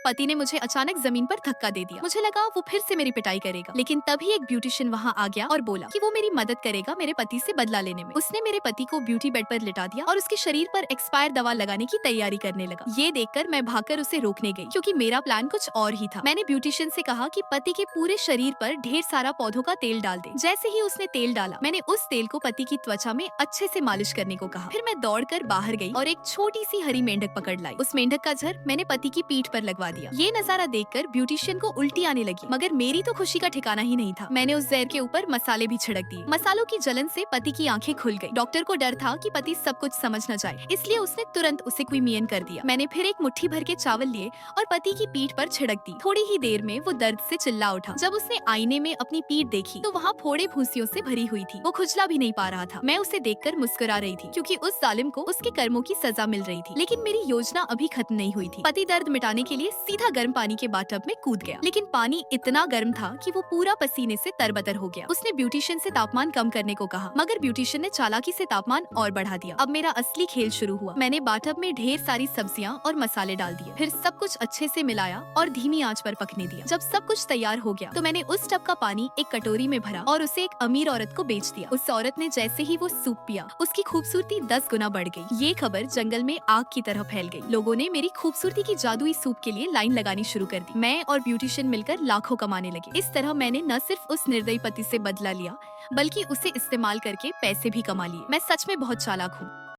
पति ने मुझे अचानक जमीन पर धक्का दे दिया। मुझे लगा वो फिर से मेरी पिटाई करेगा, लेकिन तभी एक ब्यूटिशियन वहाँ आ गया और बोला कि वो मेरी मदद करेगा मेरे पति से बदला लेने में। उसने मेरे पति को ब्यूटी बेड पर लिटा दिया और उसके शरीर पर एक्सपायर दवा लगाने की तैयारी करने लगा। ये देखकर मैं भागकर उसे रोकने गई, क्योंकि मेरा प्लान कुछ और ही था। मैंने ब्यूटिशियन से कहा कि पति के पूरे शरीर पर ढेर सारा पौधों का तेल डाल दे। जैसे ही उसने तेल डाला, मैंने उस तेल को पति की त्वचा में अच्छे से मालिश करने को कहा। फिर मैं दौड़कर बाहर गई और एक छोटी सी हरी मेंढक पकड़ लाई। उस मेंढक का झर मैंने पति की पीठ पर लगवा दिया। ये नजारा देखकर ब्यूटिशियन को उल्टी आने लगी, मगर मेरी तो खुशी का ठिकाना ही नहीं था। मैंने उस जहर के ऊपर मसाले भी छिड़क दिए। मसालों की जलन से पति की आंखें खुल गई। डॉक्टर को डर था कि पति सब कुछ समझ न जाए, इसलिए उसने तुरंत उसे क्विमियन कर दिया। मैंने फिर एक मुट्ठी भर के चावल लिए और पति की पीठ पर छिड़क दी। थोड़ी ही देर में वो दर्द से चिल्ला उठा। जब उसने आईने में अपनी पीठ देखी तो वहाँ फोड़े फुंसियों से भरी हुई थी। वो खुजला भी नहीं पा रहा था। मैं उसे देखकर मुस्कुरा रही थी, क्योंकि उस जालिम को उसके कर्मों की सजा मिल रही थी। लेकिन मेरी योजना अभी खत्म नहीं हुई थी। पति दर्द मिटाने के लिए सीधा गर्म पानी के बाथटब में कूद गया, लेकिन पानी इतना गर्म था कि वो पूरा पसीने से तरबतर हो गया। उसने ब्यूटिशियन से तापमान कम करने को कहा, मगर ब्यूटिशियन ने चालाकी से तापमान और बढ़ा दिया। अब मेरा असली खेल शुरू हुआ। मैंने बाथटब में ढेर सारी सब्जियां और मसाले डाल दिए, फिर सब कुछ अच्छे से मिलाया और धीमी आंच पर पकने दिया। जब सब कुछ तैयार हो गया तो मैंने उस टब का पानी एक कटोरी में भरा और उसे एक अमीर औरत को बेच दिया। उस औरत ने जैसे ही वो सूप पिया, उसकी खूबसूरती 10 गुना बढ़ गई। ये खबर जंगल में आग की तरह फैल गई। लोगों ने मेरी खूबसूरती की जादुई सूप के लिए लाइन लगानी शुरू कर दी। मैं और ब्यूटिशियन मिलकर लाखों कमाने लगे। इस तरह मैंने न सिर्फ उस निर्दयी पति से बदला लिया, बल्कि उसे इस्तेमाल करके पैसे भी कमा लिए। मैं सच में बहुत चालाक हूँ।